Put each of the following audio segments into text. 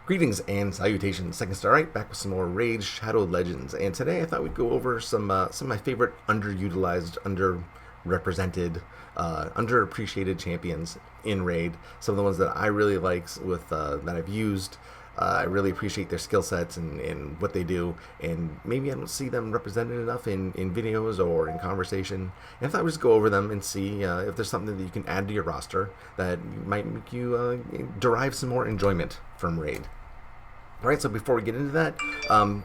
Greetings and salutations, Second Star Right, back with some more Raid Shadow Legends, and today I thought we'd go over some of my favorite underutilized, underrepresented, underappreciated champions in Raid. Some of the ones that I really like with that I've used. I really appreciate their skill sets and what they do, and maybe I don't see them represented enough in videos or in conversation. And I thought we'd just go over them and see if there's something that you can add to your roster that might make you derive some more enjoyment from Raid. Alright, so before we get into that,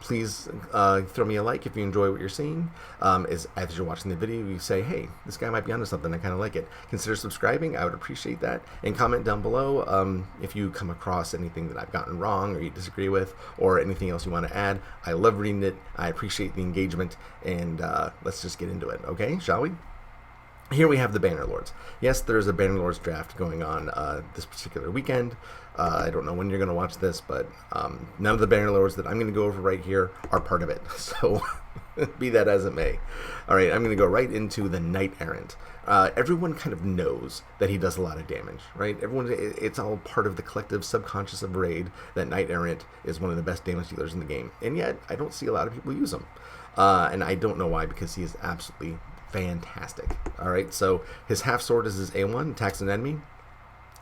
please throw me a like if you enjoy what you're seeing. As you're watching the video, you say, hey, this guy might be onto something, I kind of like it. Consider subscribing, I would appreciate that. And comment down below if you come across anything that I've gotten wrong or you disagree with, or anything else you want to add. I love reading it, I appreciate the engagement, and let's just get into it, okay? Shall we? Here we have the Bannerlords. Yes, there's a Bannerlords draft going on this particular weekend. I don't know when you're going to watch this, but none of the Bannerlords that I'm going to go over right here are part of it. So be that as it may. All right, I'm going to go right into the Knight Errant. Everyone kind of knows that he does a lot of damage, right? It's all part of the collective subconscious of Raid that Knight Errant is one of the best damage dealers in the game. And yet, I don't see a lot of people use him. And I don't know why, because he is absolutely fantastic. Alright, so his half sword is his A1, attacks an enemy.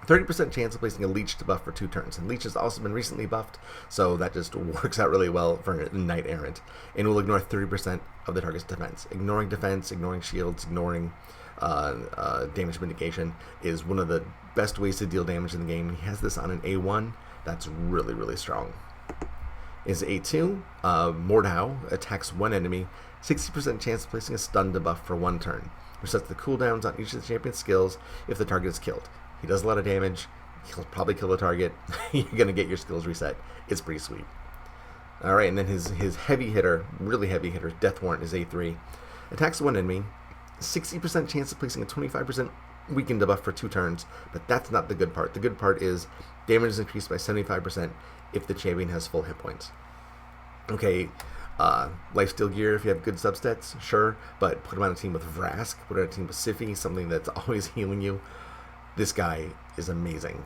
30% chance of placing a leech to buff for 2 turns. And leech has also been recently buffed, so that just works out really well for a Knight Errant. And will ignore 30% of the target's defense. Ignoring defense, ignoring shields, ignoring damage mitigation is one of the best ways to deal damage in the game. He has this on an A1. That's really, really strong. Is A2, Mordhau attacks one enemy, 60% chance of placing a stun debuff for 1 turn, which sets the cooldowns on each of the champion's skills if the target is killed. He does a lot of damage, he'll probably kill the target, you're going to get your skills reset. It's pretty sweet. Alright, and then his heavy hitter, really heavy hitter, Death Warrant is A3, attacks one enemy, 60% chance of placing a 25% weaken debuff for 2 turns, but that's not the good part. The good part is damage is increased by 75% if the champion has full hit points. Okay, lifesteal gear if you have good substats, sure, but put him on a team with Vrask, put him on a team with Siphi, something that's always healing you. This guy is amazing.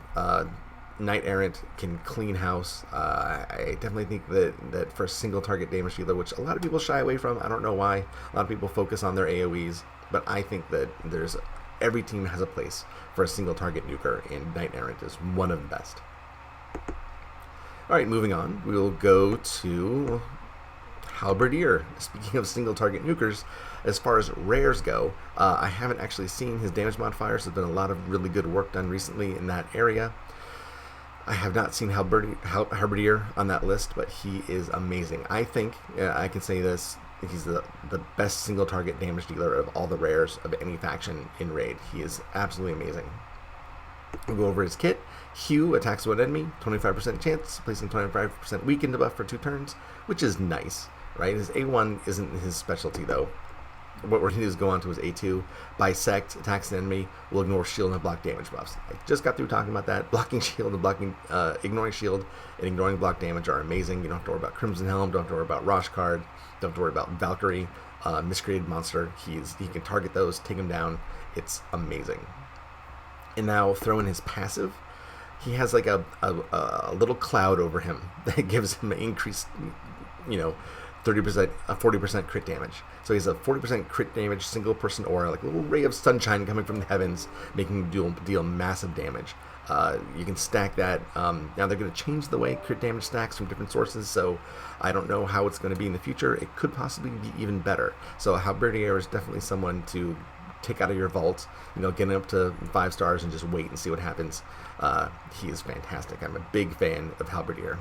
Knight Errant can clean house. I definitely think that for a single target damage dealer, which a lot of people shy away from, I don't know why, a lot of people focus on their AoEs, but I think that every team has a place for a single target nuker, and Knight Errant is one of the best. Alright, moving on, we will go to Halberdier. Speaking of single target nukers, as far as rares go, I haven't actually seen his damage modifiers. There's been a lot of really good work done recently in that area. I have not seen Halberdier on that list, but he is amazing. I think, I can say this, he's the best single target damage dealer of all the rares of any faction in Raid. He is absolutely amazing. We'll go over his kit. Hugh attacks one enemy, 25% chance, placing 25% weaken debuff for 2 turns, which is nice, right? His A1 isn't his specialty though. What we're going to do is go on to his A2. Bisect, attacks an enemy, will ignore shield and block damage buffs. I just got through talking about that. Blocking shield and ignoring shield and ignoring block damage are amazing. You don't have to worry about Crimson Helm, don't have to worry about Roshcard, don't have to worry about Valkyrie, Miscreated Monster. He can target those, take them down. It's amazing. And now throw in his passive. He has like a little cloud over him that gives him an increased, 30%, 40% crit damage. So he has a 40% crit damage, single person aura, like a little ray of sunshine coming from the heavens, making him deal massive damage. You can stack that. Now they're going to change the way crit damage stacks from different sources, so I don't know how it's going to be in the future. It could possibly be even better. So Halberdier is definitely someone to take out of your vault, get up to 5 stars and just wait and see what happens. He is fantastic. I'm a big fan of Halberdier.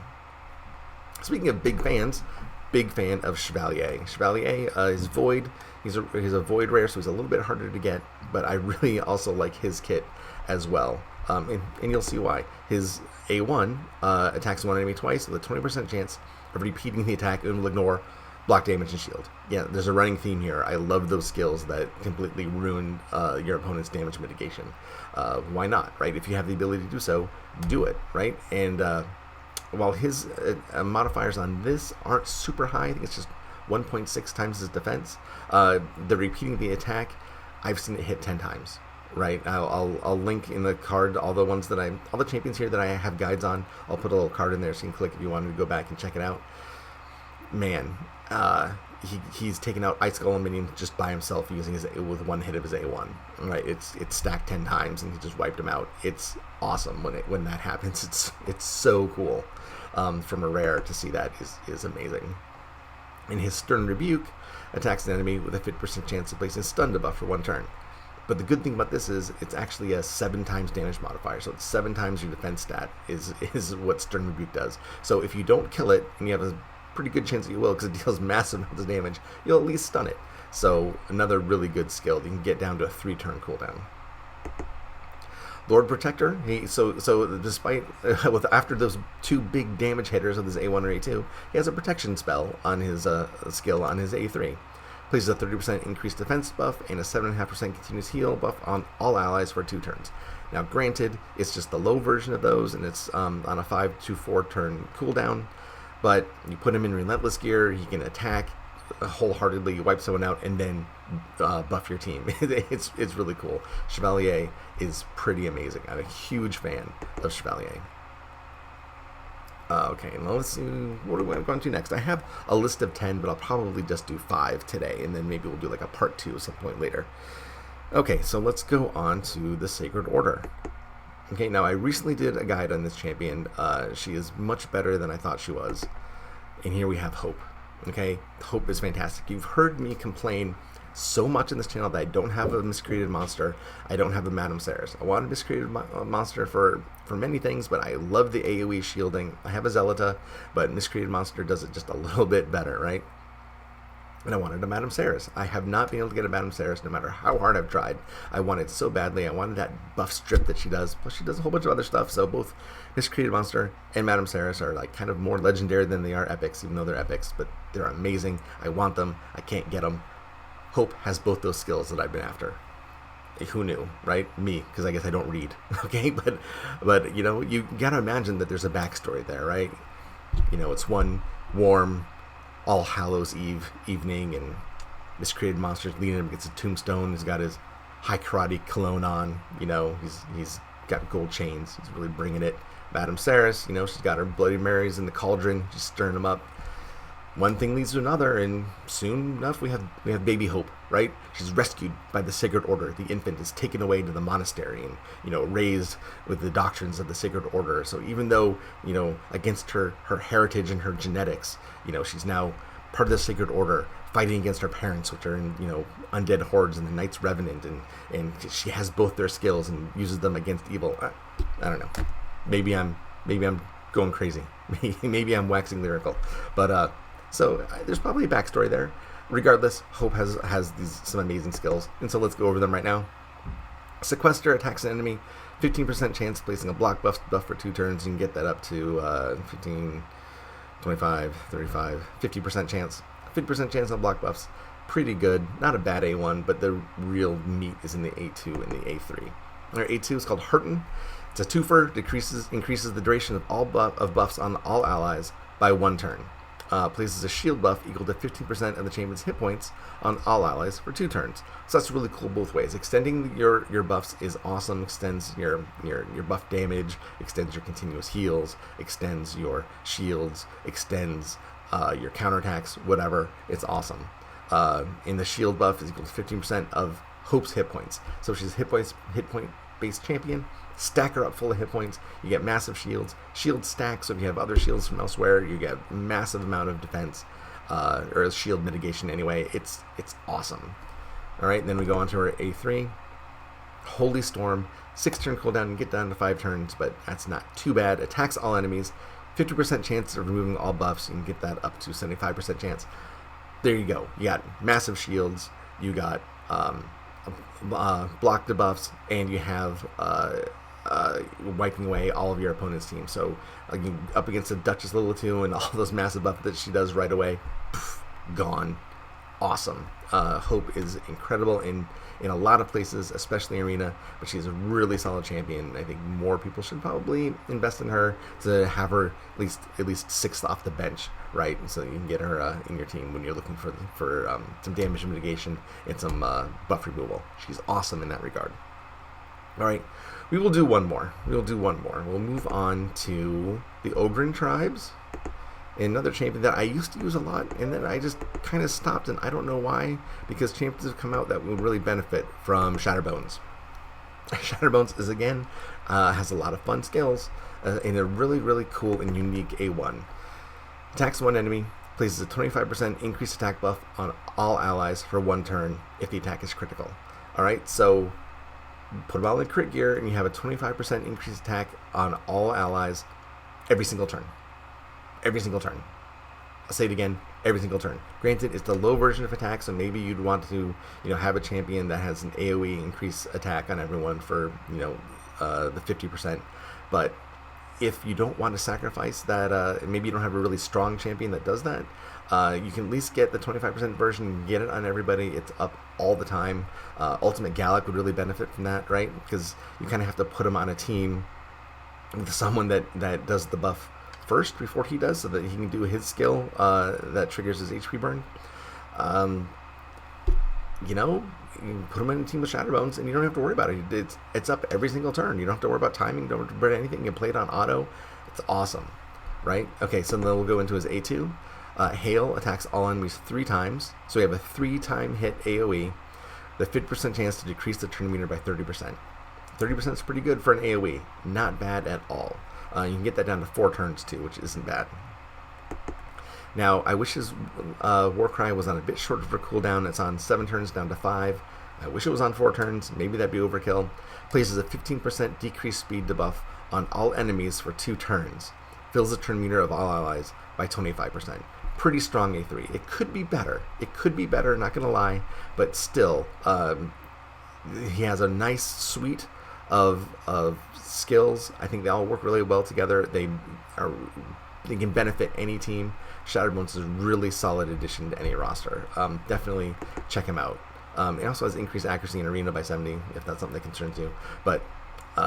Speaking of big fans, big fan of Chevalier. Chevalier is Void. He's a Void rare, so he's a little bit harder to get, but I really also like his kit as well. And you'll see why. His A1 attacks one enemy twice with a 20% chance of repeating the attack and will ignore block damage and shield. Yeah, there's a running theme here. I love those skills that completely ruin your opponent's damage mitigation. Why not, right? If you have the ability to do so, do it, right? And while his modifiers on this aren't super high, I think it's just 1.6 times his defense, the repeating the attack, I've seen it hit 10 times. right? I'll link in the card all the champions here that I have guides on. I'll put a little card in there so you can click if you wanted to go back and check it out. Man, he's taken out Ice Golem minion just by himself with one hit of his A1. Right, it's stacked 10 times and he just wiped him out. It's awesome when that happens. It's so cool. From a rare to see that is amazing. And his Stern Rebuke attacks an enemy with a 50% chance of placing a stun debuff for 1 turn. But the good thing about this is it's actually a 7 times damage modifier, so it's 7 times your defense stat is what Stern Rebuke does. So if you don't kill it, and you have a pretty good chance that you will because it deals massive amounts of damage, you'll at least stun it. So another really good skill. You can get down to a 3-turn cooldown. Lord Protector, despite after those 2 big damage hitters with his A1 or A2, he has a protection spell on his skill on his A3. Places a 30% increased defense buff and a 7.5% continuous heal buff on all allies for 2 turns. Now, granted, it's just the low version of those, and it's on a 5 to 4 turn cooldown. But you put him in Relentless gear, he can attack wholeheartedly, wipe someone out, and then buff your team. It's really cool. Chevalier is pretty amazing. I'm a huge fan of Chevalier. Okay, now let's see, what are we going to next? I have a list of 10, but I'll probably just do 5 today, and then maybe we'll do like a part 2 at some point later. Okay, so let's go on to the Sacred Order. Okay, now I recently did a guide on this champion. She is much better than I thought she was. And here we have Hope. Okay, Hope is fantastic. You've heard me complain so much in this channel that I don't have a miscreated monster. I don't have a Madame Ceres. I want a miscreated monster for many things, but I love the AoE shielding. I have a Zelita, but miscreated monster does it just a little bit better, right? And I wanted a Madame Ceres. I have not been able to get a Madame Ceres no matter how hard I've tried. I want it so badly. I wanted that buff strip that she does. Plus she does a whole bunch of other stuff. So both Miscreated Monster and Madame Ceres are like kind of more legendary than they are epics, even though they're epics. But they're amazing. I want them. I can't get them. Hope has both those skills that I've been after. Who knew, right? Me, because I guess I don't read. Okay, but you know, you gotta imagine that there's a backstory there, right? You know, it's one warm All Hallows Eve evening, and Miscreated Monster's leaning up against a tombstone. He's got his high karate cologne on. You know, he's got gold chains. He's really bringing it. Madame Ceres, you know, she's got her Bloody Marys in the cauldron, just stirring them up. One thing leads to another, and soon enough we have baby Hope, right? She's rescued by the Sacred Order. The infant is taken away to the monastery and, you know, raised with the doctrines of the Sacred Order. So even though, you know, against her heritage and her genetics, you know, she's now part of the Sacred Order, fighting against her parents, which are in, you know, undead hordes and the Knights Revenant, and she has both their skills and uses them against evil. I don't know. Maybe I'm going crazy. Maybe I'm waxing lyrical, but so there's probably a backstory there. Regardless, Hope has some amazing skills, and so let's go over them right now. Sequester attacks an enemy, 15% chance of placing a block buff for 2 turns. You can get that up to 15, 25, 35, 50% chance. 50% chance on block buffs. Pretty good. Not a bad A1, but the real meat is in the A2 and the A3. Our A2 is called Hurtin. It's a twofer, increases the duration of all buffs on all allies by 1 turn. Places a shield buff equal to 15% of the champion's hit points on all allies for 2 turns. So that's really cool both ways. Extending your buffs is awesome. Extends your buff damage, extends your continuous heals, extends your shields, extends your counterattacks, whatever. It's awesome. And the shield buff is equal to 15% of Hope's hit points. So she's hit point based champion. Stack her up full of hit points. You get massive shields. Shield stacks, so if you have other shields from elsewhere, you get massive amount of defense, or shield mitigation anyway. It's awesome. Alright, and then we go on to our A3. Holy Storm, 6 turn cooldown and get down to 5 turns, but that's not too bad. Attacks all enemies, 50% chance of removing all buffs. You can get that up to 75% chance. There you go. You got massive shields. You got block debuffs, and you have wiping away all of your opponent's team. So up against the Duchess Lilith and all those massive buffs that she does right away, poof, gone. Awesome. Hope is incredible in a lot of places, especially Arena, but she's a really solid champion. I think more people should probably invest in her to have her at least 6th off the bench, right? So you can get her in your team when you're looking for some damage mitigation and some buff removal. She's awesome in that regard. All right, we will do one more. We'll do one more. We'll move on to the Oberon Tribes, another champion that I used to use a lot, and then I just kind of stopped, and I don't know why, because champions have come out that will really benefit from Shatterbones. Shatterbones is, again, has a lot of fun skills, and a really, really cool and unique A1. Attacks one enemy, places a 25% increased attack buff on all allies for one turn if the attack is critical. Alright, so put them all in crit gear, and you have a 25% increased attack on all allies every single turn. Every single turn. I'll say it again, every single turn. Granted, it's the low version of attack, so maybe you'd want to, have a champion that has an AoE increase attack on everyone for, the 50%. But if you don't want to sacrifice that, maybe you don't have a really strong champion that does that, you can at least get the 25% version and get it on everybody. It's up all the time. Ultimate Gallic would really benefit from that, right? Because you kind of have to put him on a team with someone that does the buff first before he does, so that he can do his skill that triggers his HP burn. You put him in a team with Shatterbones, and you don't have to worry about it. It's up every single turn. You don't have to worry about timing. You don't have to worry about anything. You can play it on auto. It's awesome, right? Okay, so then we'll go into his A2. Hail attacks all enemies 3 times, so we have a 3-time hit AoE. The 50% chance to decrease the turn meter by 30%. 30% is pretty good for an AoE. Not bad at all. You can get that down to 4 turns too, which isn't bad. Now, I wish his Warcry was on a bit shorter for cooldown. It's on 7 turns down to 5. I wish it was on 4 turns. Maybe that'd be overkill. Places a 15% decreased speed debuff on all enemies for 2 turns. Fills the turn meter of all allies by 25%. Pretty strong A3. It could be better. Not gonna lie, but still, he has a nice suite of skills. I think they all work really well together. They can benefit any team. Shatterbones is a really solid addition to any roster. Definitely check him out. It also has increased accuracy in arena by 70, if that's something that concerns you. But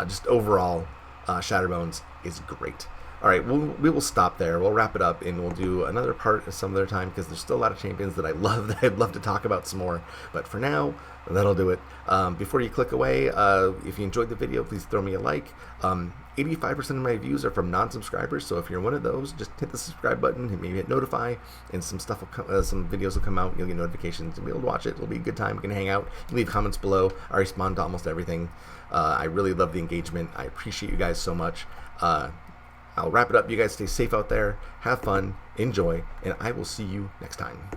just overall, Shatterbones is great. All right, we will stop there. We'll wrap it up, and we'll do another part some other time, because there's still a lot of champions that I love that I'd love to talk about some more. But for now, that'll do it. Before you click away, if you enjoyed the video, please throw me a like. 85% of my views are from non-subscribers, so if you're one of those, just hit the subscribe button, maybe hit notify, and some stuff will some videos will come out. You'll get notifications and be able to watch it. It'll be a good time. We can hang out. You can leave comments below. I respond to almost everything. I really love the engagement. I appreciate you guys so much. I'll wrap it up. You guys stay safe out there. Have fun. Enjoy. And I will see you next time.